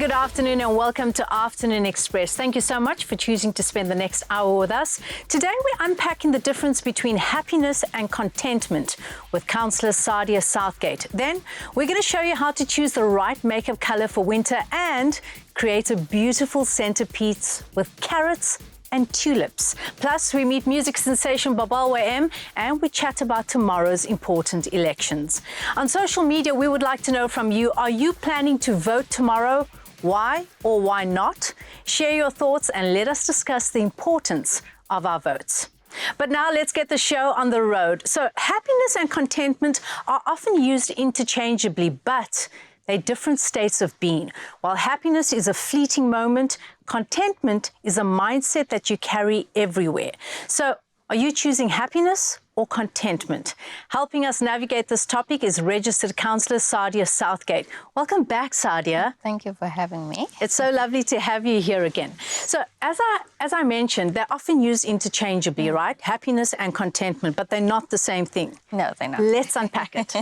good afternoon and welcome to Afternoon Express. Thank you so much for choosing to spend the next hour with us. Today we're unpacking the difference between happiness and contentment with counsellor Sadia Southgate. Then we're going to show you how to choose the right makeup colour for winter and create a beautiful centerpiece with carrots and tulips. Plus, we meet music sensation Babalwa M and we chat about tomorrow's important elections. On social media, we would like to know from you, are you planning to vote tomorrow? Why or why not? Share your thoughts and let us discuss the importance of our votes. But now let's get the show on the road. So happiness and contentment are often used interchangeably, but they're different states of being. While happiness is a fleeting moment, contentment is a mindset that you carry everywhere. So are you choosing happiness or contentment? Helping us navigate this topic is registered counsellor Sadia Southgate. Welcome back, Sadia. Thank you for having me. It's so lovely to have you here again. So as I mentioned, they're often used interchangeably, right? Happiness and contentment, but they're not the same thing. No, they're not. Let's unpack it.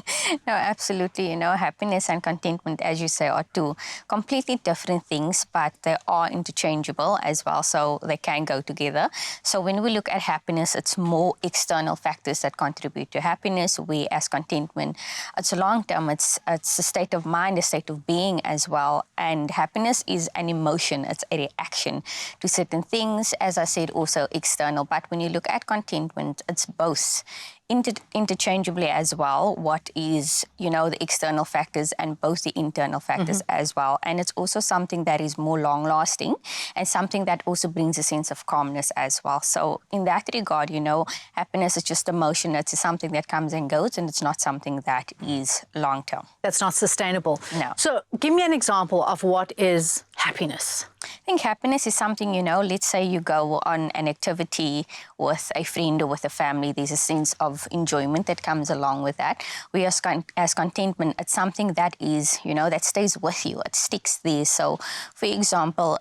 No, absolutely. You know, happiness and contentment, as you say, are two completely different things, but they are interchangeable as well, so they can go together. So when we look at happiness, it's more external factors that contribute to happiness. We, as contentment, it's long-term. It's a state of mind, a state of being as well. And happiness is an emotion. It's a reaction to certain things, as I said, also external. But when you look at contentment, it's both interchangeably as well. What is, you know, the external factors and both the internal factors as well. And it's also something that is more long-lasting and something that also brings a sense of calmness as well. So in that regard, you know, happiness is just emotion. It's something that comes and goes, and it's not something that is long-term. That's not sustainable. No. So give me an example of what is happiness. I think happiness is something, you know, let's say you go on an activity with a friend or with a family, there's a sense of enjoyment that comes along with that. We as contentment, it's something that is, you know, that stays with you, it sticks there. So, for example,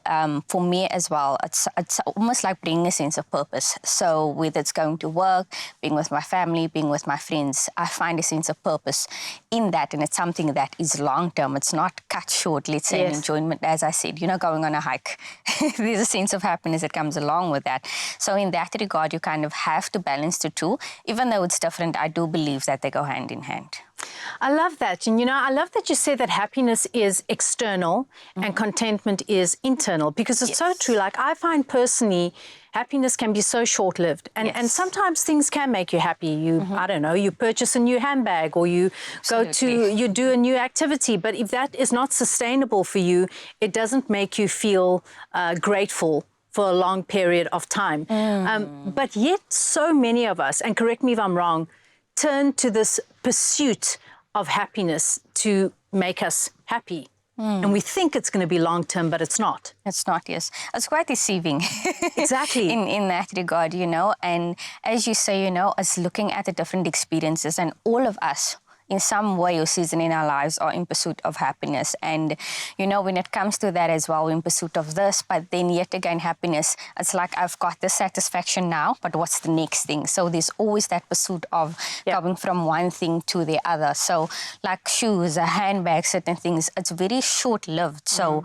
for me as well, it's almost like bringing a sense of purpose. So whether it's going to work, being with my family, being with my friends, I find a sense of purpose in that, and it's something that is long-term. It's not cut short, let's say, an enjoyment, as I said, you know, going on a hike. There's a sense of happiness that comes along with that. So in that regard, you kind of have to balance the two. Even though it's different, I do believe that they go hand in hand. I love that. And, you know, I love that you say that happiness is external and contentment is internal, because it's so true. Like, I find personally, happiness can be so short-lived. And sometimes things can make you happy. You, I don't know, you purchase a new handbag or you you do a new activity. But if that is not sustainable for you, it doesn't make you feel grateful for a long period of time. But yet so many of us, and correct me if I'm wrong, turn to this pursuit of happiness to make us happy. And we think it's going to be long-term, but it's not. It's not, yes. It's quite deceiving. Exactly. in that regard, you know. And as you say, you know, us looking at the different experiences, and all of us, in some way or season in our lives, are in pursuit of happiness. And, you know, when it comes to that as well, we're in pursuit of this, but then yet again, happiness, it's like, I've got this satisfaction now, but what's the next thing? So there's always that pursuit of going from one thing to the other. So like shoes, a handbag, certain things, it's very short-lived. So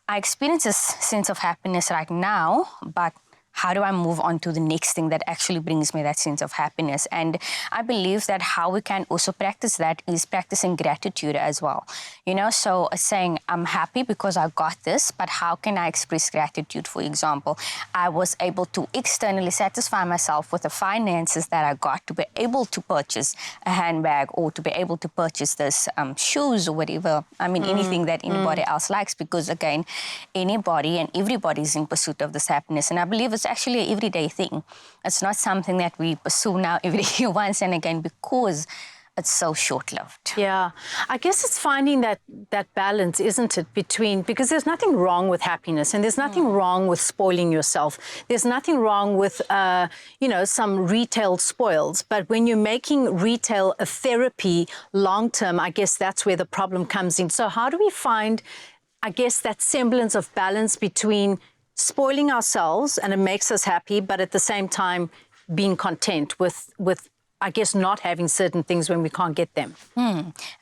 I experience this sense of happiness right now, but how do I move on to the next thing that actually brings me that sense of happiness? And I believe that how we can also practice that is practicing gratitude as well. You know, so saying, I'm happy because I got this, but how can I express gratitude? For example, I was able to externally satisfy myself with the finances that I got to be able to purchase a handbag or to be able to purchase this shoes or whatever. I mean, anything that anybody else likes, because again, anybody and everybody is in pursuit of this happiness. And I believe it's actually an everyday thing. It's not something that we pursue now every day once and again because it's so short-lived. Yeah, I guess it's finding that balance, isn't it, between, because there's nothing wrong with happiness and there's nothing wrong with spoiling yourself. There's nothing wrong with, you know, some retail spoils. But when you're making retail a therapy long-term, I guess that's where the problem comes in. So how do we find, I guess, that semblance of balance between spoiling ourselves and it makes us happy, but at the same time being content with I guess, not having certain things when we can't get them?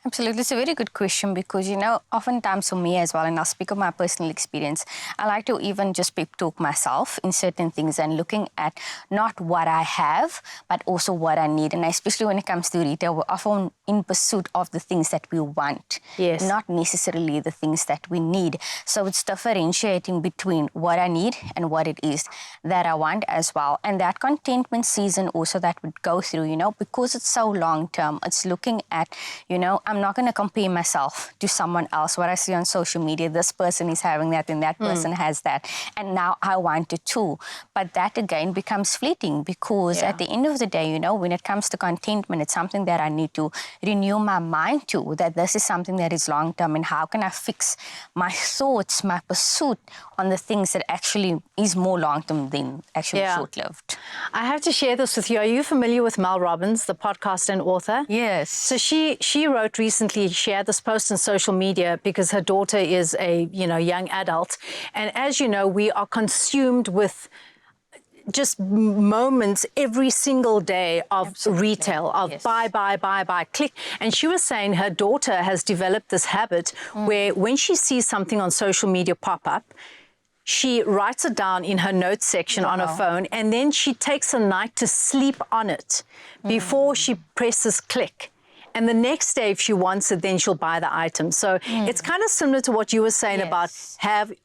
Absolutely. It's a very good question because, oftentimes for me as well, and I'll speak of my personal experience, I like to even just pep talk myself in certain things and looking at not what I have, but also what I need. And especially when it comes to retail, we're often in pursuit of the things that we want, yes, not necessarily the things that we need. So it's differentiating between what I need and what it is that I want as well. And that contentment season also that would go through, because it's so long-term, it's looking at, I'm not going to compare myself to someone else. What I see on social media, this person is having that and that person has that. And now I want it too. But that again becomes fleeting because at the end of the day, when it comes to contentment, it's something that I need to renew my mind to, that this is something that is long-term and how can I fix my thoughts, my pursuit on the things that actually is more long-term than actually short-lived. I have to share this with you. Are you familiar with Mel Robbins, the podcast and author? Yes. So she wrote recently, she had this post on social media because her daughter is a, young adult. And as you know, we are consumed with just moments every single day of retail, of buy, click. And she was saying her daughter has developed this habit where when she sees something on social media pop up, she writes it down in her notes section on her phone, and then she takes a night to sleep on it before she presses click. And the next day, if she wants it, then she'll buy the item. So it's kind of similar to what you were saying about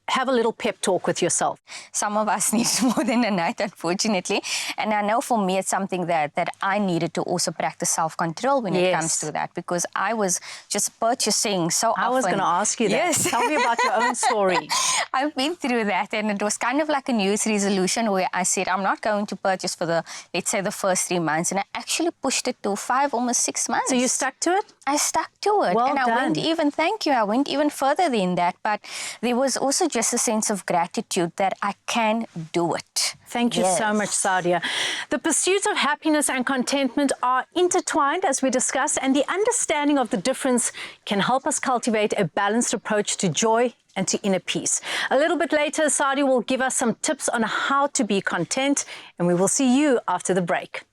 have a little pep talk with yourself. Some of us need more than a night, unfortunately. And I know for me, it's something that I needed to also practice self-control when it comes to that, because I was just purchasing so often. I was going to ask you that. Yes. Tell me about your own story. I've been through that, and it was kind of like a New Year's resolution where I said, I'm not going to purchase for let's say the first 3 months. And I actually pushed it to 5, almost 6 months. So you stuck to it? I stuck to it. Well and done. I went even further than that. But there was also just a sense of gratitude that I can do it. Thank you so much, Sadia. The pursuit of happiness and contentment are intertwined, as we discussed, and the understanding of the difference can help us cultivate a balanced approach to joy and to inner peace. A little bit later, Sadia will give us some tips on how to be content, and we will see you after the break.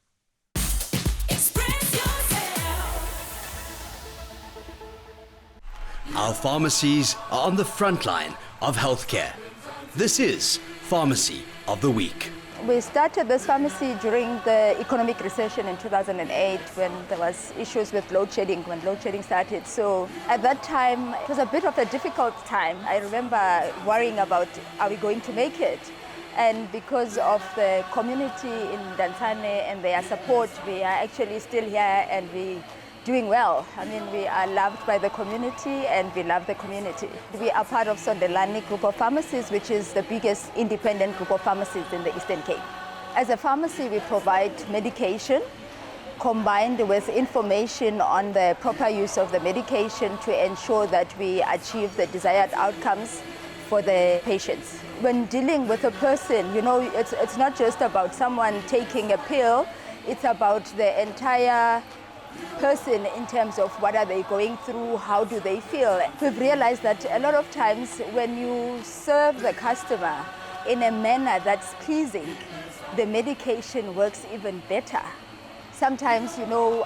Our pharmacies are on the front line of healthcare. This is Pharmacy of the Week. We started this pharmacy during the economic recession in 2008 when there was issues with load shedding, when load shedding started. So at that time, it was a bit of a difficult time. I remember worrying about, are we going to make it? And because of the community in Dantsane and their support, we are actually still here and we doing well. I mean, we are loved by the community and we love the community. We are part of Sondelani Group of Pharmacies, which is the biggest independent group of pharmacies in the Eastern Cape. As a pharmacy, we provide medication combined with information on the proper use of the medication to ensure that we achieve the desired outcomes for the patients. When dealing with a person, it's not just about someone taking a pill, it's about the entire person in terms of what are they going through, how do they feel. We've realized that a lot of times when you serve the customer in a manner that's pleasing, the medication works even better. Sometimes,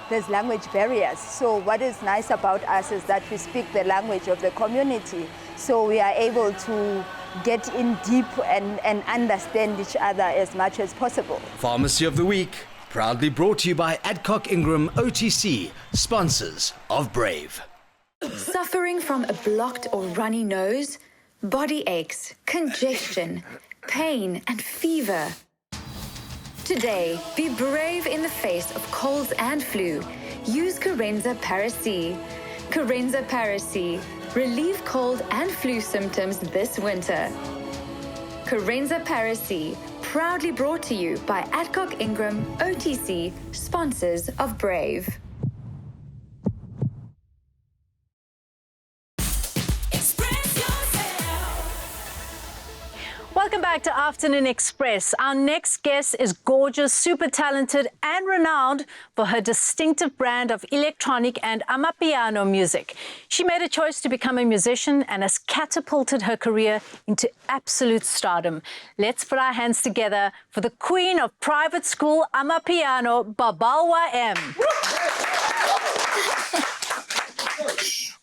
there's language barriers. So what is nice about us is that we speak the language of the community. So we are able to get in deep and understand each other as much as possible. Pharmacy of the Week, proudly brought to you by Adcock Ingram OTC, sponsors of Brave. Suffering from a blocked or runny nose, body aches, congestion, pain, and fever. Today, be brave in the face of colds and flu. Use Corenza Paracy. Corenza Paracy. Relieve cold and flu symptoms this winter. Corenza Paracy. Proudly brought to you by Adcock Ingram OTC, sponsors of Brave. Welcome back back to Afternoon Express. Our next guest is gorgeous, super talented and renowned for her distinctive brand of electronic and amapiano music. She made a choice to become a musician and has catapulted her career into absolute stardom. Let's put our hands together for the queen of private school amapiano, Babalwa M.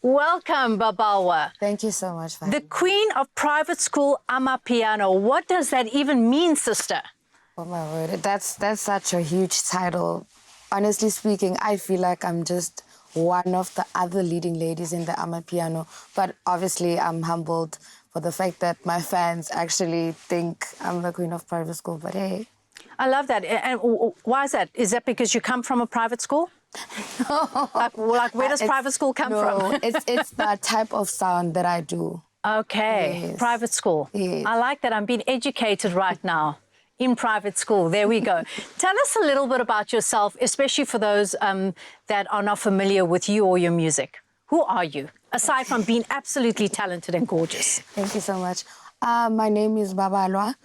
Welcome, Babalwa. Thank you so much. The queen of private school amapiano. What does that even mean, sister? Oh my word, that's such a huge title. Honestly speaking, I feel like I'm just one of the other leading ladies in the amapiano. But obviously, I'm humbled for the fact that my fans actually think I'm the queen of private school. But hey, I love that. And why is that? Is that because you come from a private school? no. Like where does private school come from? No, it's the type of sound that I do. Okay, Yes. private school. Yes. I like that. I'm being educated right now in private school. There we go. Tell us a little bit about yourself, especially for those that are not familiar with you or your music. Who are you, aside from being absolutely talented and gorgeous? Thank you so much. My name is Babalwa,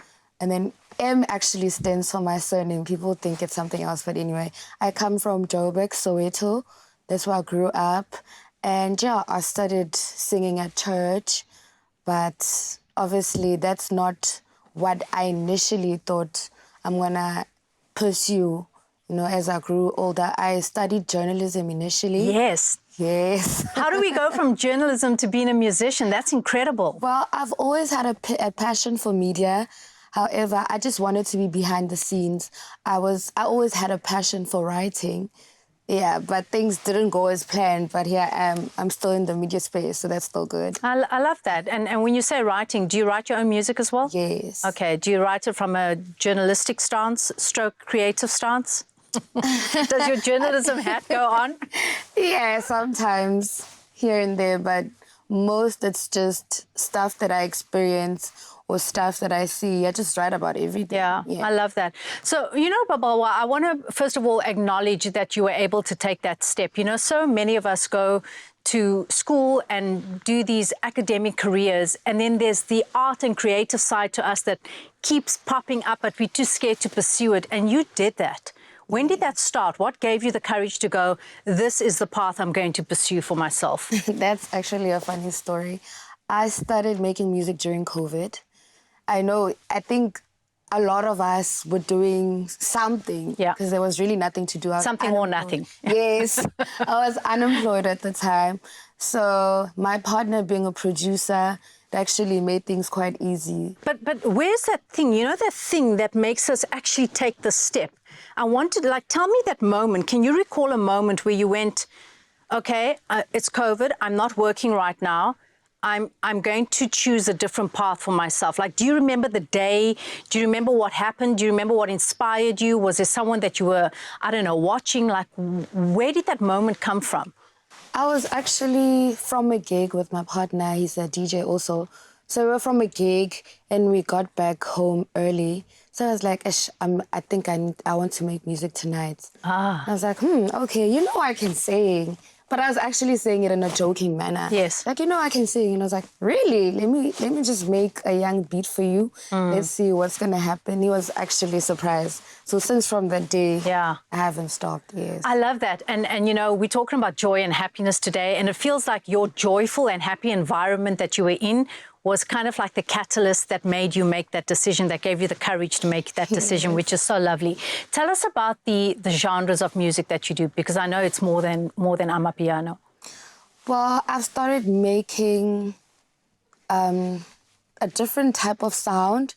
and then M actually stands for my surname. People think it's something else, but anyway, I come from Joburg, Soweto. That's where I grew up. And yeah, I studied singing at church, but obviously that's not what I initially thought I'm gonna pursue. You know, as I grew older, I studied journalism initially. Yes. Yes. How do we go from journalism to being a musician? That's incredible. Well, I've always had a passion for media. However, I just wanted to be behind the scenes. I always had a passion for writing. Yeah, but things didn't go as planned. But here I am. I'm still in the media space, so that's still good. I love that. And when you say writing, do you write your own music as well? Yes. Okay. Do you write it from a journalistic stance, stroke creative stance? Does your journalism hat go on? Yeah, sometimes here and there, but most it's just stuff that I experience or stuff that I see. I just write about everything. Yeah, I love that. So, you know, Babalwa, I want to first of all acknowledge that you were able to take that step. You know, so many of us go to school and do these academic careers, and then there's the art and creative side to us that keeps popping up, but we're too scared to pursue it. And you did that. When did that start? What gave you the courage to go, this is the path I'm going to pursue for myself? That's actually a funny story. I started making music during COVID. I think a lot of us were doing something because there was really nothing to do. Something or nothing. Yes, I was unemployed at the time. So my partner being a producer, it actually made things quite easy. But where's that thing, you know, that thing that makes us actually take the step? I wanted, tell me that moment. Can you recall a moment where you went, okay, it's COVID, I'm not working right now. I'm going to choose a different path for myself. Like, do you remember the day? Do you remember what happened? Do you remember what inspired you? Was there someone that you were, I don't know, watching? Like, where did that moment come from? I was actually from a gig with my partner. He's a DJ also. So we were from a gig and we got back home early. So I was like, I think I want to make music tonight. I was like, okay, you know I can sing. But I was actually saying it in a joking manner. Yes. Like, you know I can sing. And I was like, really? Let me just make a young beat for you. Let's see what's going to happen. He was actually surprised. So since from that day, I haven't stopped, yes. I love that. And you know, we're talking about joy and happiness today, and it feels like your joyful and happy environment that you were in was kind of like the catalyst that made you make that decision, that gave you the courage to make that decision, which is so lovely. Tell us about the genres of music that you do, because I know it's more than amapiano. Well, I've started making a different type of sound,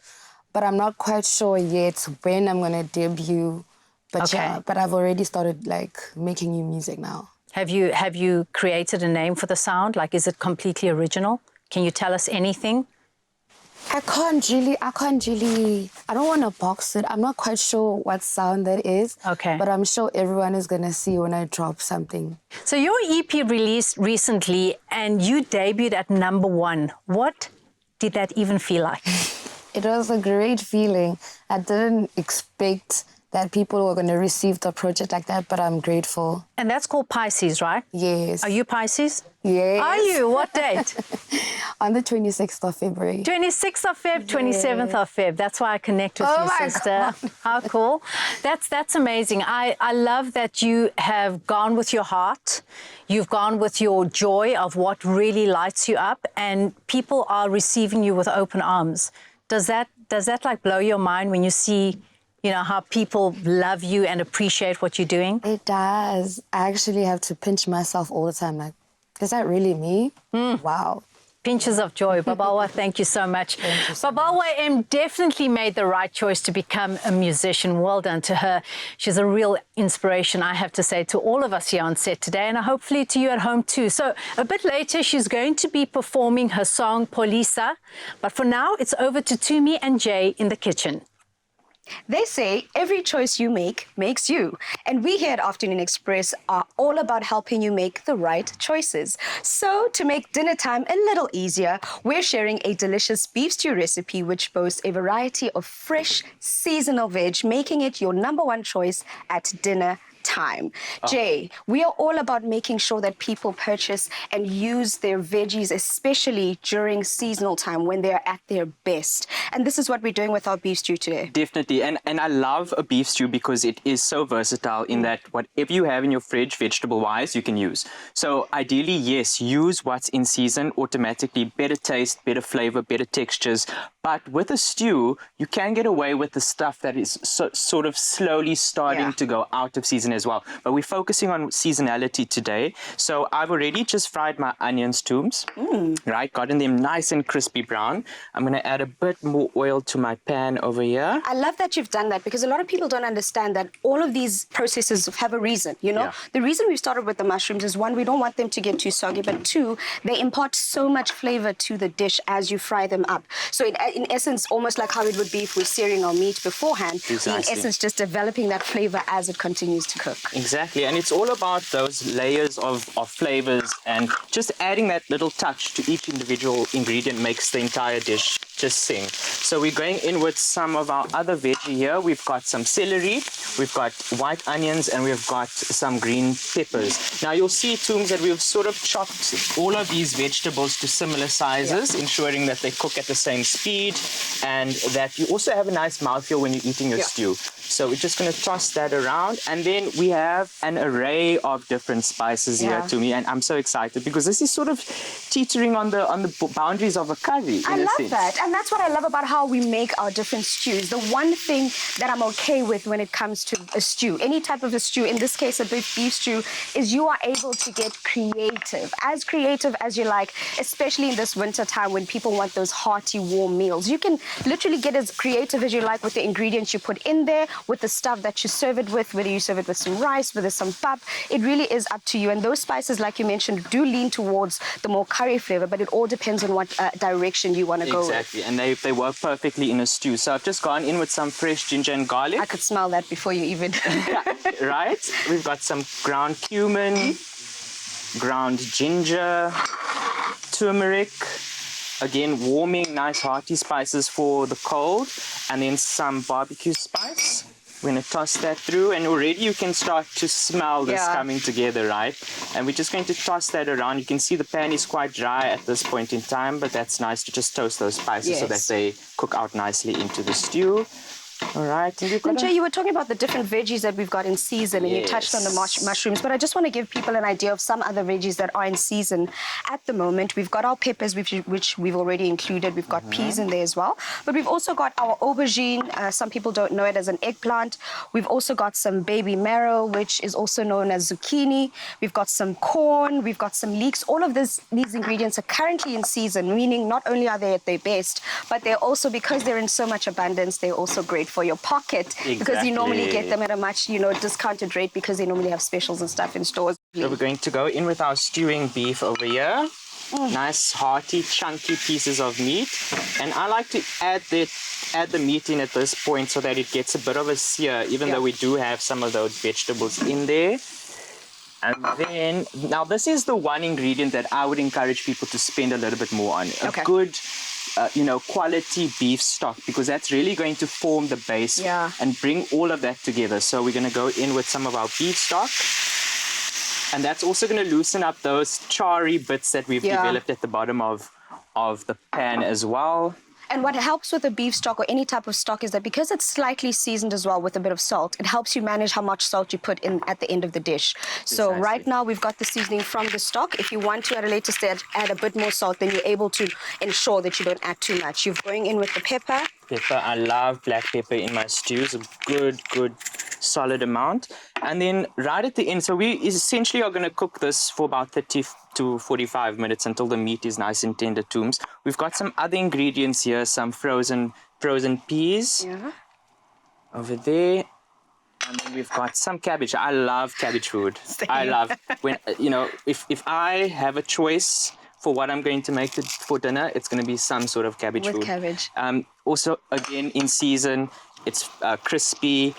but I'm not quite sure yet when I'm going to debut. But but I've already started making new music now. Have you created a name for the sound? Like, is it completely original? Can you tell us anything? I can't really, I don't want to box it. I'm not quite sure what sound that is. Okay. But I'm sure everyone is going to see when I drop something. So your EP released recently and you debuted at #1. What did that even feel like? It was a great feeling. I didn't expect that people were going to receive the project like that, but I'm grateful. And that's called Pisces, right? Yes. Are you Pisces? Yes. Are you? What date? On the 26th of February. 26th of Feb, 27th of Feb. That's why I connect with you, my sister. God. How cool. That's amazing. I love that you have gone with your heart. You've gone with your joy of what really lights you up, and people are receiving you with open arms. Does that like blow your mind when you see, you know, how people love you and appreciate what you're doing? It does. I actually have to pinch myself all the time. Like, is that really me? Wow. Pinches of joy. Babalwa, thank you so much. Babalwa M definitely made the right choice to become a musician. Well done to her. She's a real inspiration, I have to say, to all of us here on set today, and hopefully to you at home too. So a bit later, she's going to be performing her song, Polisa. But for now, it's over to Tumi and Jay in the kitchen. They say every choice you make makes you. And we here at Afternoon Express are all about helping you make the right choices. So to make dinner time a little easier, we're sharing a delicious beef stew recipe which boasts a variety of fresh, seasonal veg, making it your #1 choice at dinner time. Jay, we are all about making sure that people purchase and use their veggies, especially during seasonal time when they're at their best. And this is what we're doing with our beef stew today. Definitely. And I love a beef stew because it is so versatile in that whatever you have in your fridge, vegetable-wise, you can use. So ideally, yes, use what's in season automatically. Better taste, better flavor, better textures. But with a stew, you can get away with the stuff that is sort of slowly starting to go out of season as well. But we're focusing on seasonality today. So I've already just fried my onions, Tooms, right? Gotten them nice and crispy brown. I'm going to add a bit more oil to my pan over here. I love that you've done that because a lot of people don't understand that all of these processes have a reason, you know? Yeah. The reason we started with the mushrooms is one, we don't want them to get too soggy, but two, they impart so much flavor to the dish as you fry them up. So in essence, almost like how it would be if we're searing our meat beforehand, Exactly. in essence, just developing that flavor as it continues to cook. Exactly, and it's all about those layers of flavors and just adding that little touch to each individual ingredient makes the entire dish just sing. So we're going in with some of our other veggie here. We've got some celery, we've got white onions, and we've got some green peppers. Now you'll see, Tooms, that we've sort of chopped all of these vegetables to similar sizes, ensuring that they cook at the same speed and that you also have a nice mouthfeel when you're eating your stew. So we're just going to toss that around, and then we have an array of different spices here to me, and I'm so excited because this is sort of teetering on the boundaries of a curry. I love that, and that's what I love about how we make our different stews. The one thing that I'm okay with when it comes to a stew, any type of a stew, in this case a beef stew, is you are able to get creative as you like, especially in this winter time when people want those hearty, warm meals. You can literally get as creative as you like with the ingredients you put in there, with the stuff that you serve it with, whether you serve it with some rice, whether some pap, it really is up to you. And those spices, like you mentioned, do lean towards the more curry flavor, but it all depends on what direction you want to go with. Exactly, and they work perfectly in a stew. So I've just gone in with some fresh ginger and garlic. I could smell that before you even... Right? We've got some ground cumin, ground ginger, turmeric, again, warming, nice hearty spices for the cold, and then some barbecue spice. We're going to toss that through, and already you can start to smell this coming together, right? And we're just going to toss that around. You can see the pan is quite dry at this point in time, but that's nice to just toast those spices so that they cook out nicely into the stew. All right. And Jay, you were talking about the different veggies that we've got in season, and you touched on the mushrooms, but I just want to give people an idea of some other veggies that are in season at the moment. We've got our peppers, which we've already included. We've got peas in there as well, but we've also got our aubergine. Some people don't know it as an eggplant. We've also got some baby marrow, which is also known as zucchini. We've got some corn. We've got some leeks. All of these ingredients are currently in season, meaning not only are they at their best, but they're also, because they're in so much abundance, they're also great for your pocket, because you normally get them at a much, discounted rate because they normally have specials and stuff in stores. So we're going to go in with our stewing beef over here. Nice, hearty, chunky pieces of meat. And I like to add the meat in at this point so that it gets a bit of a sear, even though we do have some of those vegetables in there. And then, now this is the one ingredient that I would encourage people to spend a little bit more on. A good quality beef stock, because that's really going to form the base and bring all of that together. So we're going to go in with some of our beef stock. And that's also going to loosen up those charry bits that we've developed at the bottom of the pan as well. And what helps with a beef stock or any type of stock is that because it's slightly seasoned as well with a bit of salt, it helps you manage how much salt you put in at the end of the dish. So right now we've got the seasoning from the stock. If you want to at a later stage add a bit more salt, then you're able to ensure that you don't add too much. You're going in with the pepper. I love black pepper in my stews, a good solid amount. And then right at the end, so we essentially are going to cook this for about 30 to 45 minutes until the meat is nice and tender tombs. We've got some other ingredients here, some frozen peas over there. And then we've got some cabbage. I love cabbage food. I love when, if I have a choice for what I'm going to make for dinner, it's going to be some sort of cabbage food. With cabbage. Also, again, in season, it's crispy,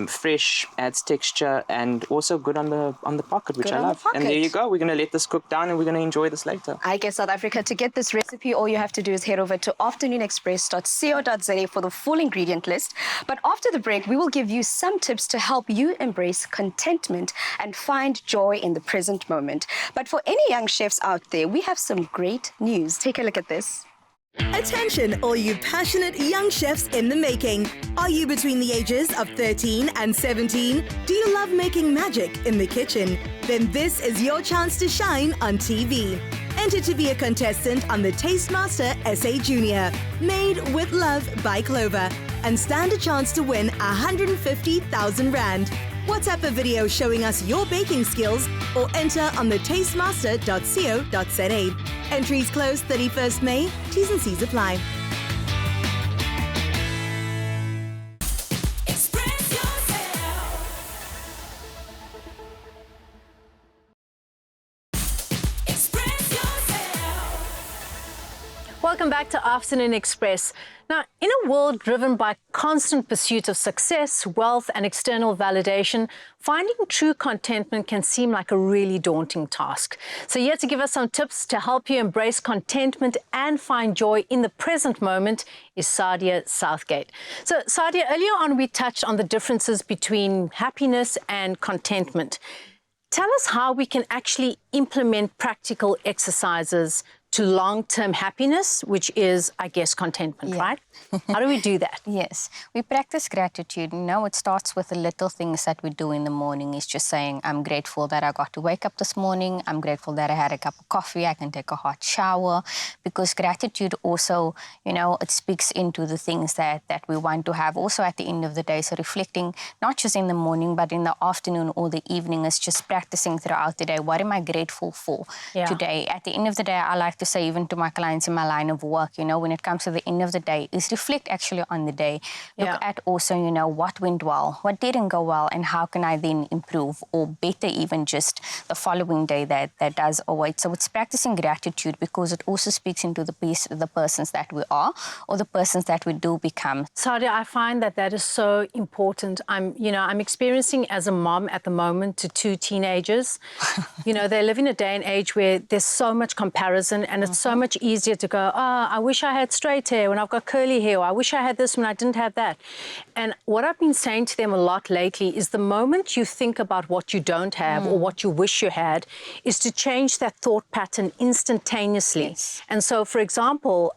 fresh, adds texture, and also good on the pocket, which I love. And there you go. We're going to let this cook down, and we're going to enjoy this later. I guess South Africa, to get this recipe, all you have to do is head over to afternoonexpress.co.za for the full ingredient list. But after the break, we will give you some tips to help you embrace contentment and find joy in the present moment. But for any young chefs out there, we have some great news. Take a look at this. Attention, all you passionate young chefs in the making. Are you between the ages of 13 and 17? Do you love making magic in the kitchen? Then this is your chance to shine on TV. Enter to be a contestant on the Tastemaster SA Junior, made with love by Clover, and stand a chance to win 150,000 Rand. WhatsApp a video showing us your baking skills or enter on the tastemaster.co.za. Entries close 31st May. T's and C's apply. Welcome back to Afternoon Express. Now, in a world driven by constant pursuit of success, wealth, and external validation, finding true contentment can seem like a really daunting task. So here to give us some tips to help you embrace contentment and find joy in the present moment is Sadia Southgate. So Sadia, earlier on we touched on the differences between happiness and contentment. Tell us how we can actually implement practical exercises to long-term happiness, which is, I guess, contentment, right? How do we do that? Yes, we practice gratitude. It starts with the little things that we do in the morning. It's just saying, I'm grateful that I got to wake up this morning. I'm grateful that I had a cup of coffee. I can take a hot shower. Because gratitude also, it speaks into the things that we want to have also at the end of the day. So reflecting, not just in the morning, but in the afternoon or the evening, is just practicing throughout the day. What am I grateful for today? At the end of the day, I like to say even to my clients in my line of work, when it comes to the end of the day, is reflect actually on the day. Look at also, what went well, what didn't go well, and how can I then improve or better even just the following day that does await. So it's practicing gratitude because it also speaks into the persons that we are or the persons that we do become. Sadia, I find that is so important. I'm experiencing as a mom at the moment to 2 teenagers. They live in a day and age where there's so much comparison, and it's so much easier to go, I wish I had straight hair when I've got curly hair, or I wish I had this when I didn't have that. And what I've been saying to them a lot lately is the moment you think about what you don't have or what you wish you had is to change that thought pattern instantaneously. Yes. And so, for example,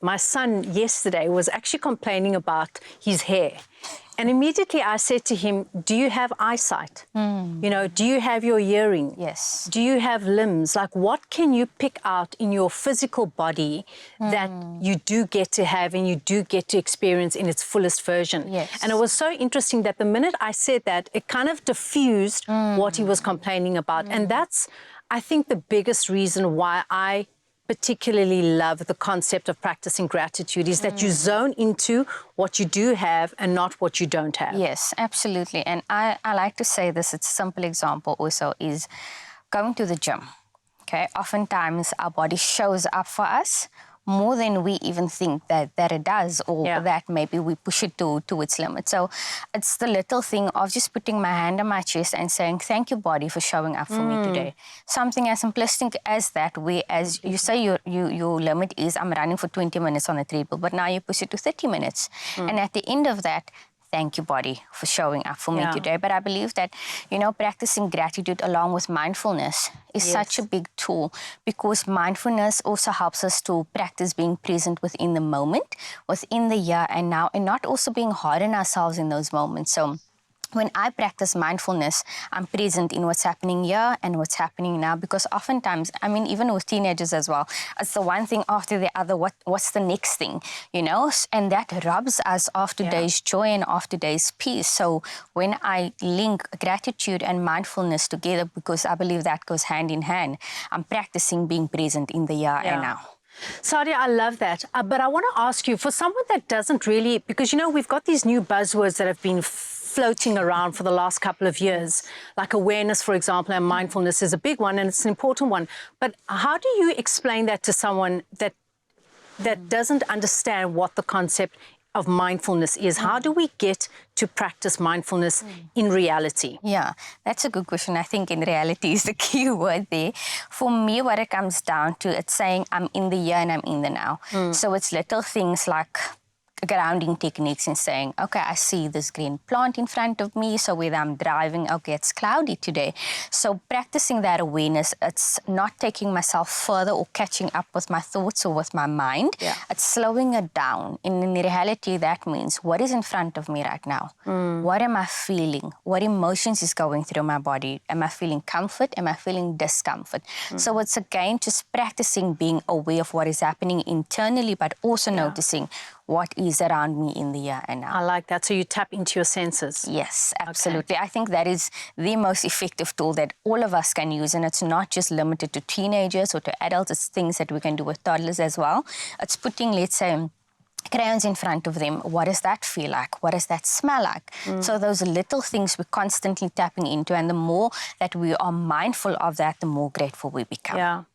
my son yesterday was actually complaining about his hair. And immediately I said to him, do you have eyesight? Do you have your hearing? Yes. Do you have limbs? Like, what can you pick out in your physical body that you do get to have and you do get to experience in its fullest version? Yes. And it was so interesting that the minute I said that, it kind of diffused what he was complaining about. And that's, I think, the biggest reason why I particularly love the concept of practicing gratitude is that you zone into what you do have and not what you don't have. Yes, absolutely. And I like to say this, it's a simple example also, is going to the gym. Okay, oftentimes our body shows up for us more than we even think that it does, or that maybe we push it to its limit. So it's the little thing of just putting my hand on my chest and saying, thank you, body, for showing up for me today. Something as simplistic as that, where as you say your limit is, I'm running for 20 minutes on the treadmill, but now you push it to 30 minutes. And at the end of that, thank you, body, for showing up for me today. But I believe that, practicing gratitude along with mindfulness is such a big tool, because mindfulness also helps us to practice being present within the moment, within the here and now, and not also being hard on ourselves in those moments. So when I practice mindfulness, I'm present in what's happening here and what's happening now, because oftentimes, I mean, even with teenagers as well, it's the one thing after the other, what's the next thing, and that robs us of today's joy and of today's peace. So when I link gratitude and mindfulness together, because I believe that goes hand in hand, I'm practicing being present in the here and now. Sadia, I love that. But I want to ask you, for someone that doesn't really, because, we've got these new buzzwords that have been floating around for the last couple of years, like awareness, for example, and mindfulness is a big one, and it's an important one. But how do you explain that to someone that doesn't understand what the concept of mindfulness is? How do we get to practice mindfulness in reality? Yeah, that's a good question. I think in reality is the key word there. For me, what it comes down to, it's saying I'm in the here and I'm in the now. So it's little things like grounding techniques and saying, okay, I see this green plant in front of me, so whether I'm driving, okay, it's cloudy today. So practicing that awareness, it's not taking myself further or catching up with my thoughts or with my mind. It's slowing it down. And in reality, that means what is in front of me right now? What am I feeling? What emotions is going through my body? Am I feeling comfort? Am I feeling discomfort? So it's again just practicing being aware of what is happening internally, but also noticing what is around me in the here and now. I like that. So you tap into your senses. Yes, absolutely. I think that is the most effective tool that all of us can use, and it's not just limited to teenagers or to adults. It's things that we can do with toddlers as well. It's putting, let's say, crayons in front of them. What does that feel like? What does that smell like? So those little things we're constantly tapping into, and the more that we are mindful of that, the more grateful we become.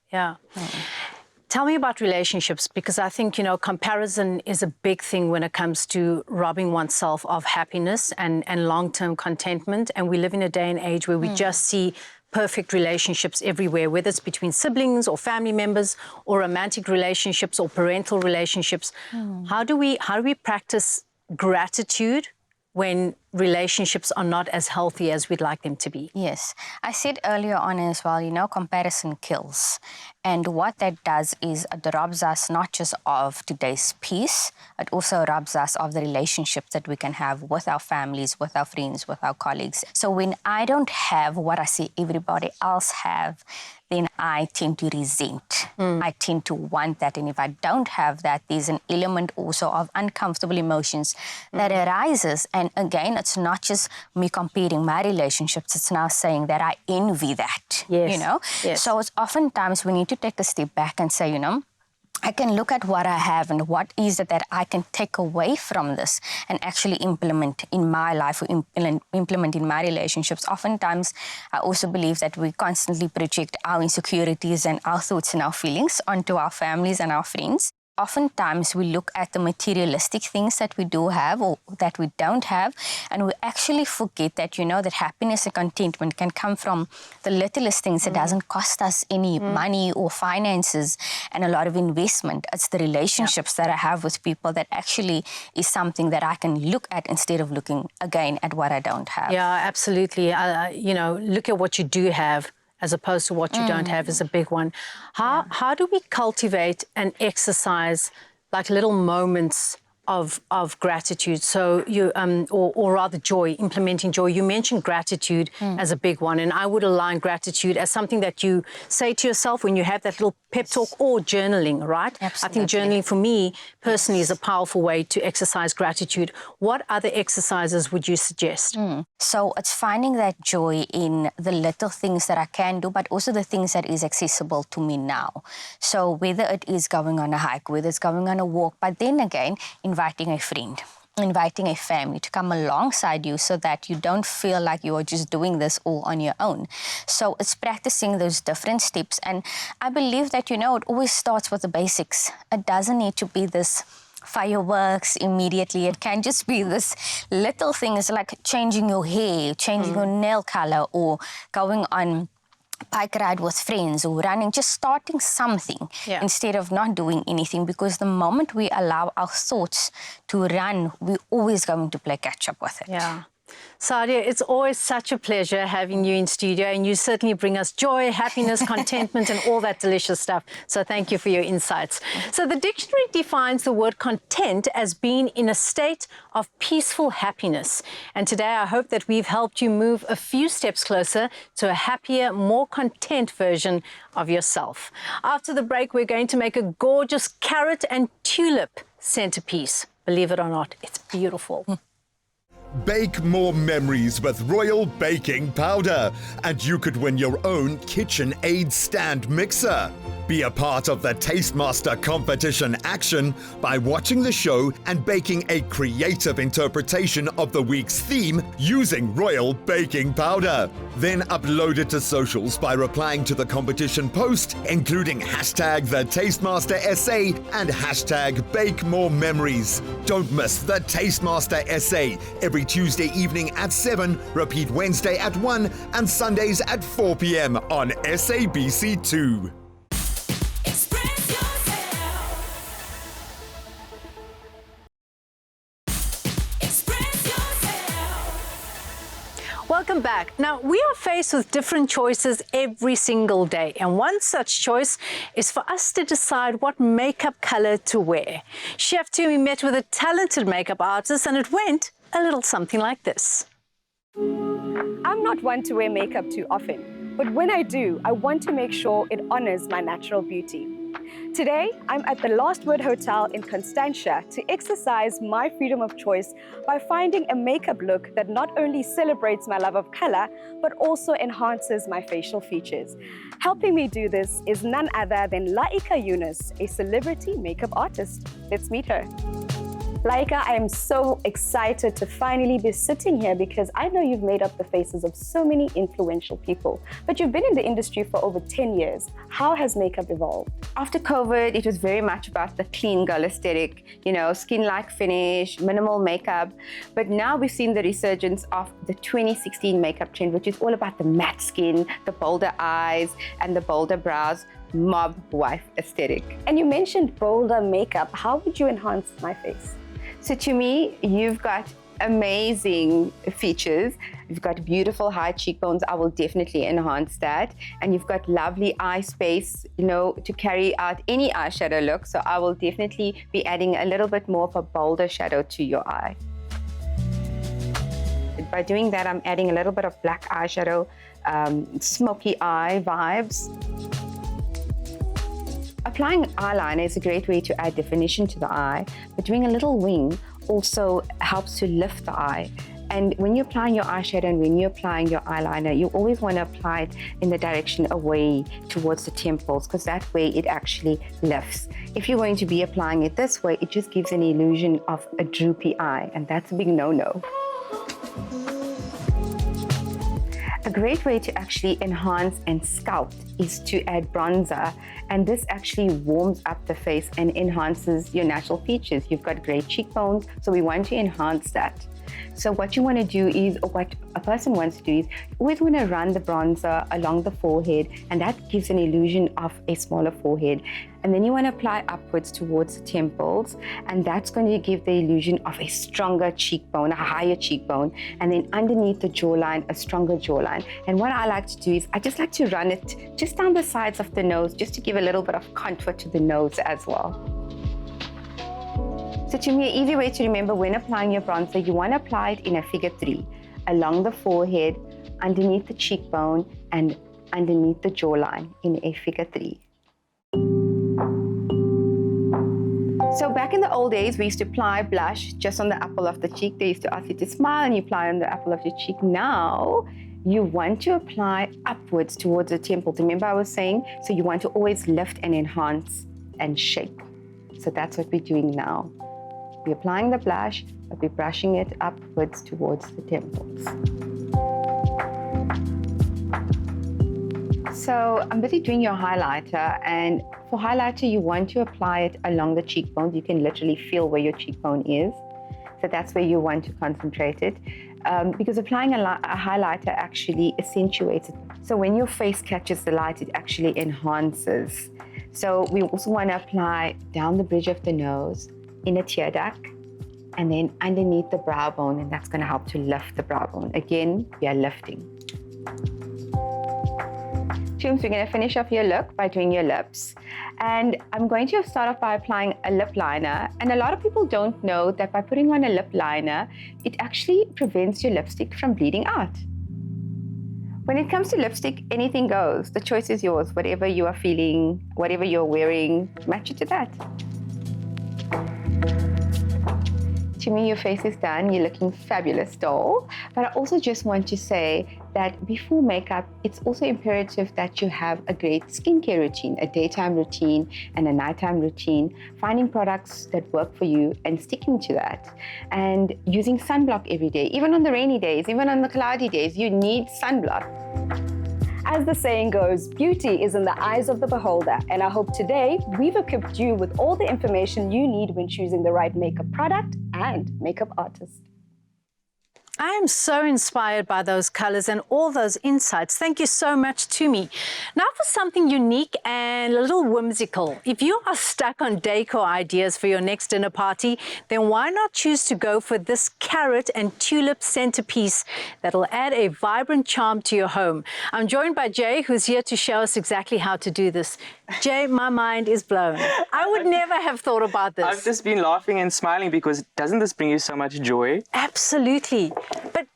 Tell me about relationships, because I think, comparison is a big thing when it comes to robbing oneself of happiness and long-term contentment. And we live in a day and age where we just see perfect relationships everywhere, whether it's between siblings or family members or romantic relationships or parental relationships. How do we practice gratitude when relationships are not as healthy as we'd like them to be? Yes. I said earlier on as well, comparison kills. And what that does is it robs us not just of today's peace, it also robs us of the relationships that we can have with our families, with our friends, with our colleagues. So when I don't have what I see everybody else have, then I tend to resent. I tend to want that. And if I don't have that, there's an element also of uncomfortable emotions that arises. And again, it's not just me comparing my relationships. It's now saying that I envy that, So it's oftentimes we need to take a step back and say, I can look at what I have and what is it that I can take away from this and actually implement in my life or implement in my relationships. Oftentimes, I also believe that we constantly project our insecurities and our thoughts and our feelings onto our families and our friends. Oftentimes, we look at the materialistic things that we do have or that we don't have, and we actually forget that, that happiness and contentment can come from the littlest things that doesn't cost us any money or finances and a lot of investment. It's the relationships that I have with people that actually is something that I can look at instead of looking, again, at what I don't have. Yeah, absolutely. Look at what you do have as opposed to what you don't have is a big one. How do we cultivate and exercise like little moments of gratitude? So you, or rather joy, implementing joy. You mentioned gratitude as a big one, and I would align gratitude as something that you say to yourself when you have that little pep talk or journaling, right? Absolutely. I think journaling for me personally is a powerful way to exercise gratitude. What other exercises would you suggest? So it's finding that joy in the little things that I can do, but also the things that is accessible to me now. So whether it is going on a hike, whether it's going on a walk, but then again, inviting a friend inviting a family to come alongside you so that you don't feel like you are just doing this all on your own. So it's practicing those different steps. And I believe that, it always starts with the basics. It doesn't need to be this fireworks immediately. It can just be this little things like changing your hair, changing your nail color, or going on bike ride with friends or running, just starting something instead of not doing anything, because the moment we allow our thoughts to run, we're always going to play catch up with it. Yeah. Sadia, it's always such a pleasure having you in studio, and you certainly bring us joy, happiness, contentment, and all that delicious stuff. So thank you for your insights. So the dictionary defines the word content as being in a state of peaceful happiness. And today I hope that we've helped you move a few steps closer to a happier, more content version of yourself. After the break, we're going to make a gorgeous carrot and tulip centerpiece. Believe it or not, it's beautiful. Bake more memories with Royal Baking Powder, and you could win your own KitchenAid stand mixer. Be a part of the Tastemaster competition action by watching the show and baking a creative interpretation of the week's theme using Royal Baking Powder. Then upload it to socials by replying to the competition post, including hashtag the Tastemaster SA and hashtag Bake More Memories. Don't miss the Tastemaster SA every Tuesday evening at 7, repeat Wednesday at 1 and Sundays at 4 p.m. on SABC2. Welcome back. Now, we are faced with different choices every single day, and one such choice is for us to decide what makeup color to wear. Chef Tumi met with a talented makeup artist, and it went a little something like this. I'm not one to wear makeup too often, but when I do, I want to make sure it honors my natural beauty. Today, I'm at the Last Word Hotel in Constantia to exercise my freedom of choice by finding a makeup look that not only celebrates my love of color, but also enhances my facial features. Helping me do this is none other than Laika Yunus, a celebrity makeup artist. Let's meet her. Laika, I am so excited to finally be sitting here because I know you've made up the faces of so many influential people, but you've been in the industry for over 10 years. How has makeup evolved? After COVID, it was very much about the clean girl aesthetic, skin-like finish, minimal makeup. But now we've seen the resurgence of the 2016 makeup trend, which is all about the matte skin, the bolder eyes, and the bolder brows, mob wife aesthetic. And you mentioned bolder makeup. How would you enhance my face? So to me, you've got amazing features. You've got beautiful high cheekbones. I will definitely enhance that. And you've got lovely eye space, to carry out any eyeshadow look. So I will definitely be adding a little bit more of a bolder shadow to your eye. By doing that, I'm adding a little bit of black eyeshadow, smoky eye vibes. Applying eyeliner is a great way to add definition to the eye, but doing a little wing also helps to lift the eye. And when you're applying your eyeshadow and when you're applying your eyeliner, you always want to apply it in the direction away towards the temples, because that way it actually lifts. If you're going to be applying it this way, it just gives an illusion of a droopy eye, and that's a big no-no. A great way to actually enhance and sculpt is to add bronzer, and this actually warms up the face and enhances your natural features. You've got great cheekbones, so we want to enhance that. So what you want to do is, or what a person wants to do is, you always want to run the bronzer along the forehead, and that gives an illusion of a smaller forehead. And then you want to apply upwards towards the temples, and that's going to give the illusion of a stronger cheekbone, a higher cheekbone, and then underneath the jawline, a stronger jawline. And what I like to do is, I just like to run it just down the sides of the nose, just to give a little bit of contour to the nose as well. So to me, an easy way to remember when applying your bronzer, you want to apply it in a figure 3, along the forehead, underneath the cheekbone, and underneath the jawline in a figure 3. So back in the old days, we used to apply blush just on the apple of the cheek. They used to ask you to smile and you apply on the apple of your cheek. Now, you want to apply upwards towards the temples. Remember I was saying? So you want to always lift and enhance and shape. So that's what we're doing now. We're applying the blush, but we're brushing it upwards towards the temples. So I'm busy doing your highlighter, and for highlighter, you want to apply it along the cheekbones. You can literally feel where your cheekbone is. So that's where you want to concentrate it. Because applying a highlighter actually accentuates it. So when your face catches the light, it actually enhances. So we also want to apply down the bridge of the nose, in a tear duct, and then underneath the brow bone, and that's going to help to lift the brow bone. Again, we are lifting. Tunes, we're going to finish off your look by doing your lips. And I'm going to start off by applying a lip liner. And a lot of people don't know that by putting on a lip liner, it actually prevents your lipstick from bleeding out. When it comes to lipstick, anything goes. The choice is yours. Whatever you are feeling, whatever you're wearing, match it to that. To me, your face is done. You're looking fabulous, doll. But I also just want to say that before makeup, it's also imperative that you have a great skincare routine, a daytime routine and a nighttime routine, finding products that work for you and sticking to that. And using sunblock every day, even on the rainy days, even on the cloudy days, you need sunblock. As the saying goes, beauty is in the eyes of the beholder, and I hope today we've equipped you with all the information you need when choosing the right makeup product and makeup artist. I am so inspired by those colors and all those insights. Thank you so much, Tumi. Now for something unique and a little whimsical. If you are stuck on decor ideas for your next dinner party, then why not choose to go for this carrot and tulip centerpiece that'll add a vibrant charm to your home. I'm joined by Jay, who's here to show us exactly how to do this. Jay, my mind is blown. I would never have thought about this. I've just been laughing and smiling because doesn't this bring you so much joy? Absolutely. But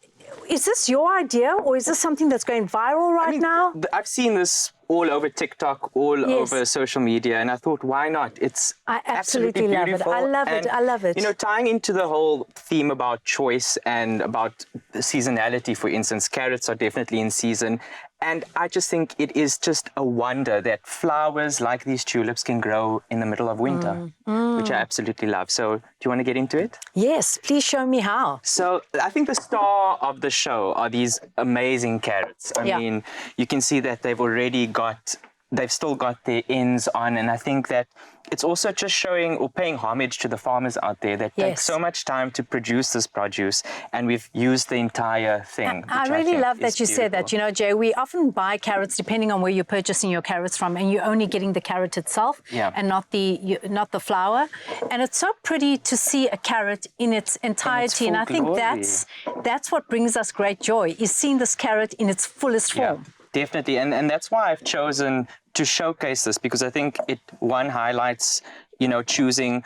is this your idea, or is this something that's going viral right now? I've seen this all over TikTok, all over social media, and I thought, why not? It's absolutely love beautiful. it. I love it. I love it. You know, tying into the whole theme about choice and about seasonality, for instance, carrots are definitely in season. And I just think it is just a wonder that flowers like these tulips can grow in the middle of winter, which I absolutely love. So do you want to get into it? Yes, please show me how. So I think the star of the show are these amazing carrots. I mean, you can see that they've still got their ends on, and I think that it's also just showing or paying homage to the farmers out there that take so much time to produce this produce, and we've used the entire thing. I really love that you said that. You know, Jay, we often buy carrots depending on where you're purchasing your carrots from, and you're only getting the carrot itself and not the flower. And it's so pretty to see a carrot in its entirety, and I think that's what brings us great joy, is seeing this carrot in its fullest form. Definitely, and that's why I've chosen to showcase this, because I think it, one, highlights, you know, choosing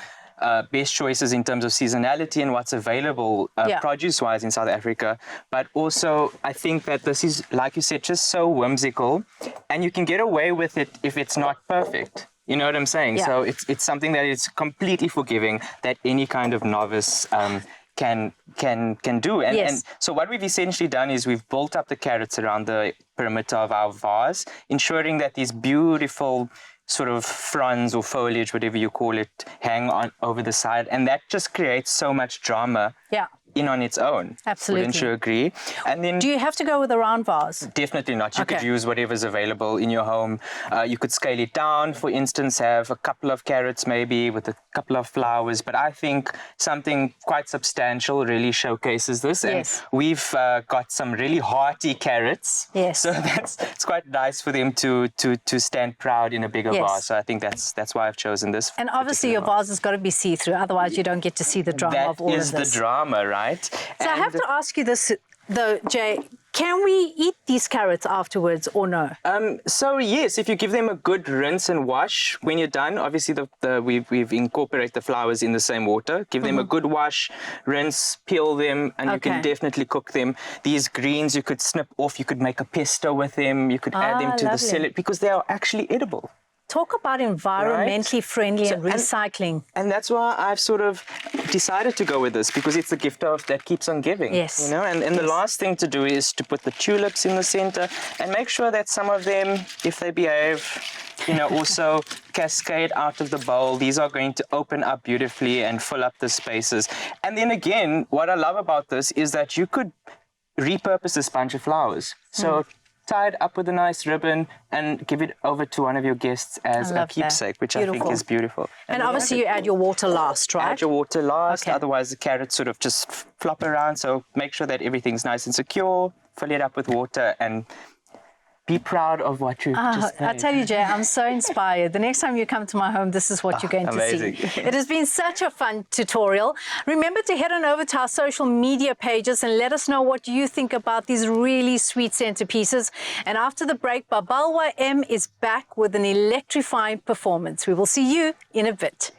best choices in terms of seasonality and what's available produce-wise in South Africa. But also, I think that this is, like you said, just so whimsical, and you can get away with it if it's not perfect. You know what I'm saying? So it's something that is completely forgiving, that any kind of novice can do. And so what we've essentially done is we've built up the carrots around the perimeter of our vase, ensuring that these beautiful sort of fronds or foliage, whatever you call it, hang on over the side, and that just creates so much drama in on its own. Absolutely. Wouldn't you agree? And then, do you have to go with a round vase? Definitely not. You could use whatever's available in your home. You could scale it down, for instance, have a couple of carrots maybe with a couple of flowers, but I think something quite substantial really showcases this. And we've got some really hearty carrots. So it's quite nice for them to stand proud in a bigger vase. So I think that's why I've chosen this. And obviously your vase has got to be see-through, otherwise you don't get to see the drama of all of this. That is the drama, right? So I have to ask you this, though, Jay. Can we eat these carrots afterwards or no? So yes, if you give them a good rinse and wash when you're done. Obviously, we've incorporated the flowers in the same water. Give them a good wash, rinse, peel them, and you can definitely cook them. These greens you could snip off. You could make a pesto with them. You could add them to the salad because they are actually edible. Talk about environmentally friendly and recycling. And that's why I've sort of decided to go with this, because it's the gift that keeps on giving. Yes. You know, and the last thing to do is to put the tulips in the center and make sure that some of them, if they behave, you know, also cascade out of the bowl. These are going to open up beautifully and fill up the spaces. And then again, what I love about this is that you could repurpose this bunch of flowers. So tie it up with a nice ribbon and give it over to one of your guests as a keepsake, which I think is beautiful. And obviously you add your water last, right? Add your water last, otherwise the carrots sort of just flop around. So make sure that everything's nice and secure, fill it up with water, and be proud of what you've just made. I tell you, Jay, I'm so inspired. The next time you come to my home, this is what you're going to see. It has been such a fun tutorial. Remember to head on over to our social media pages and let us know what you think about these really sweet centerpieces. And after the break, Babalwa M is back with an electrifying performance. We will see you in a bit.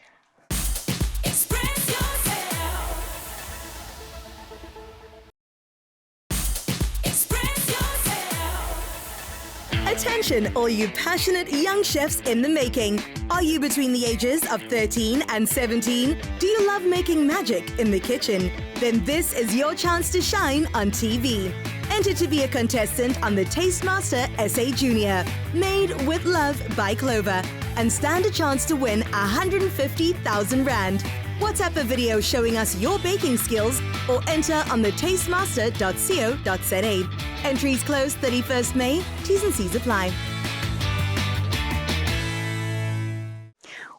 Attention, all you passionate young chefs in the making. Are you between the ages of 13 and 17? Do you love making magic in the kitchen? Then this is your chance to shine on TV. Enter to be a contestant on the Tastemaster SA Junior, made with love by Clover, and stand a chance to win 150,000 Rand. WhatsApp a video showing us your baking skills or enter on the tastemaster.co.za. Entries close 31st May. T's and C's apply.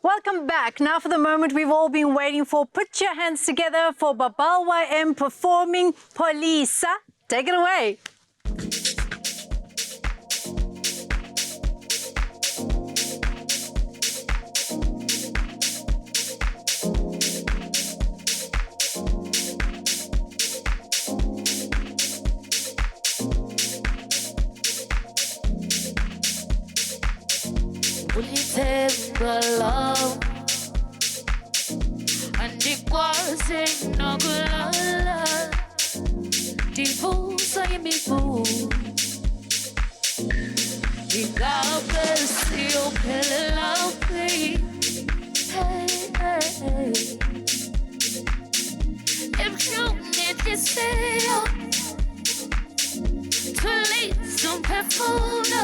Welcome back. Now for the moment we've all been waiting for. Put your hands together for Babalwa M performing Polisa. Take it away. Love andikwazi nokulala ndivusa imibuzo ingabe siyophelela phi ebuhlungu inhliziyo tulisa umphefumulo.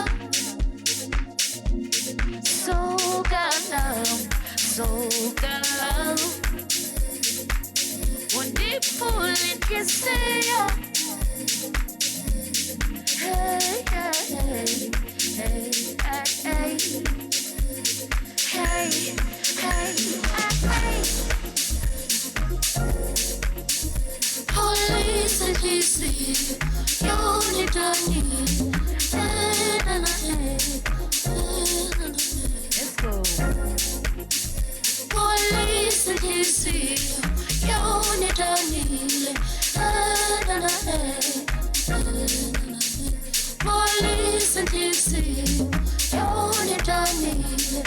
So got love. When they pull it, you say, hey, hey, hey, hey, hey, hey, hey. Police and DC, you're done. Police and DC, you're Danile. Police and DC, you're Danile.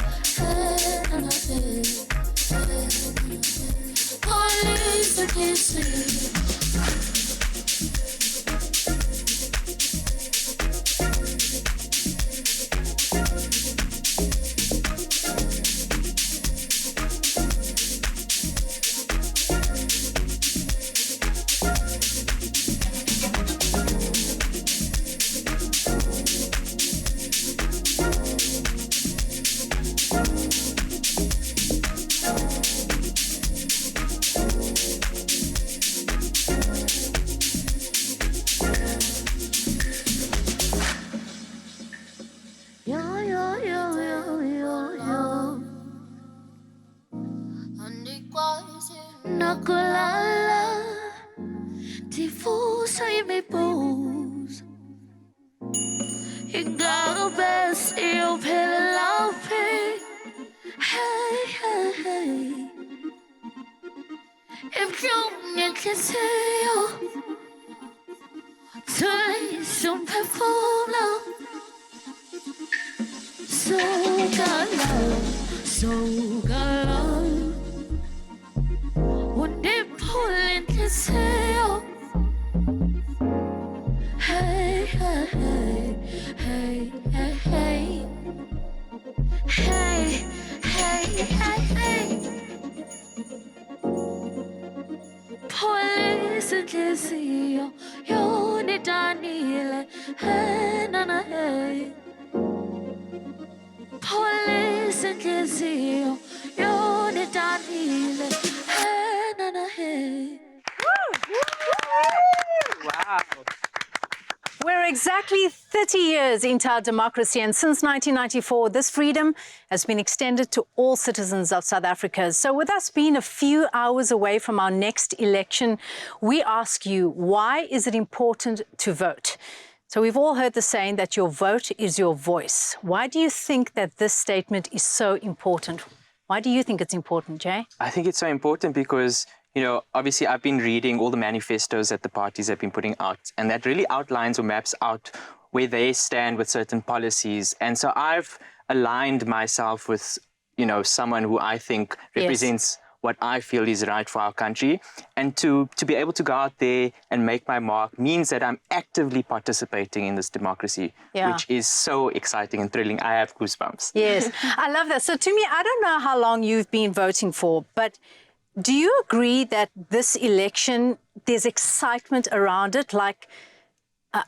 Police and DC. Hey inhliziyo yonidanile hey nana hey Police inhliziyo yonidanile hey nana hey. Wow. We're exactly 30 years into our democracy, and since 1994, this freedom has been extended to all citizens of South Africa. So with us being a few hours away from our next election, we ask you, why is it important to vote? So we've all heard the saying that your vote is your voice. Why do you think that this statement is so important? Why do you think it's important, Jay? I think it's so important because, you know, obviously I've been reading all the manifestos that the parties have been putting out, and that really outlines or maps out where they stand with certain policies. And so I've aligned myself with, you know, someone who I think represents what I feel is right for our country. And to be able to go out there and make my mark means that I'm actively participating in this democracy, which is so exciting and thrilling. I have goosebumps. Yes, I love that. So Tumi, I don't know how long you've been voting for, but do you agree that this election, there's excitement around it? Like,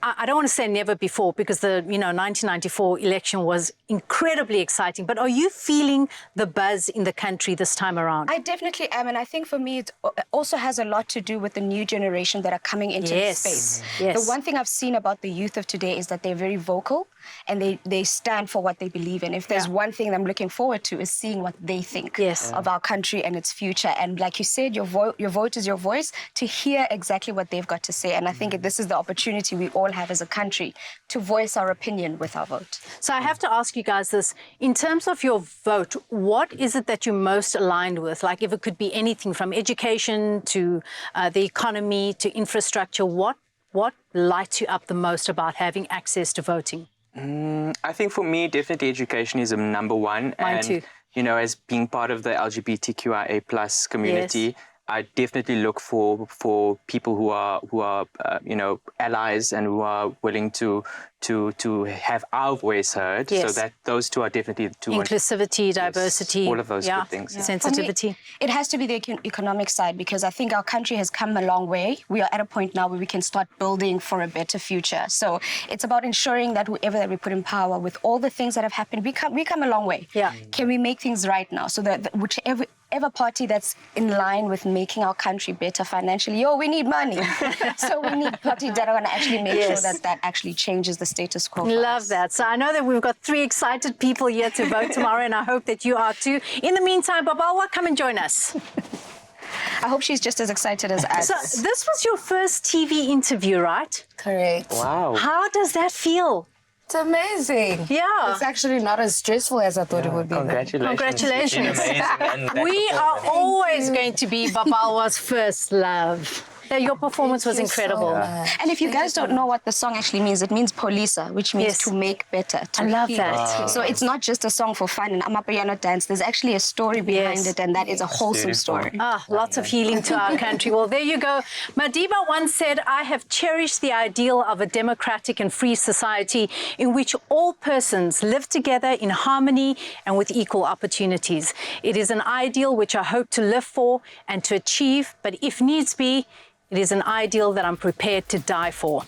I don't want to say never before, because the 1994 election was incredibly exciting. But are you feeling the buzz in the country this time around? I definitely am, and I think for me it also has a lot to do with the new generation that are coming into this space. Yes. The one thing I've seen about the youth of today is that they're very vocal and they stand for what they believe in. If there's one thing I'm looking forward to is seeing what they think of our country and its future. And like you said, your vote is your voice, to hear exactly what they've got to say. And I think this is the opportunity we all have as a country to voice our opinion with our vote. So I have to ask you guys this. In terms of your vote, what is it that you're most aligned with? Like, if it could be anything from education to the economy to infrastructure, what lights you up the most about having access to voting? I think for me, definitely education is number one. Mine too. You know, as being part of the LGBTQIA+ community, I definitely look for people who are you know, allies and who are willing to have our voice heard. So that those two are definitely the two. Inclusivity, diversity, all of those good things. Sensitivity. For me, it has to be the economic side, because I think our country has come a long way. We are at a point now where we can start building for a better future. So it's about ensuring that whoever that we put in power, with all the things that have happened, we come a long way. Yeah. Can we make things right now so that whichever party that's in line with making our country better financially, we need money. So we need parties that are going to actually make sure that actually changes the status quo. Love that. So I know that we've got 3 excited people here to vote tomorrow, and I hope that you are too. In the meantime, Babalwa, come and join us. I hope she's just as excited as us. So this was your first TV interview, right? Correct. Wow. How does that feel? It's amazing. Yeah. It's actually not as stressful as I thought it would be. Congratulations. It's been amazing. We are always going to be Babalwa's first love. Your performance was incredible. And if you guys don't know what the song actually means, it means Polisa, which means to make better. I love that. So it's not just a song for fun and Amapiano dance. There's actually a story behind it, and that is a wholesome story. Lots of healing to our country. Well, there you go. Madiba once said, "I have cherished the ideal of a democratic and free society in which all persons live together in harmony and with equal opportunities. It is an ideal which I hope to live for and to achieve, but if needs be, it is an ideal that I'm prepared to die for."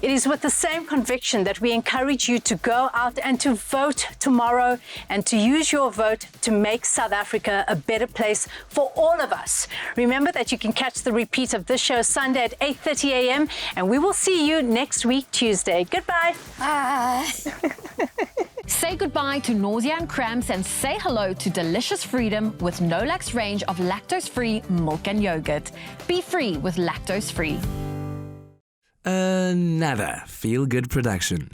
It is with the same conviction that we encourage you to go out and to vote tomorrow, and to use your vote to make South Africa a better place for all of us. Remember that you can catch the repeat of this show Sunday at 8:30 a.m. and we will see you next week, Tuesday. Goodbye. Bye. Say goodbye to nausea and cramps and say hello to delicious freedom with Nolax range of lactose-free milk and yogurt. Be free with lactose-free. Another feel-good production.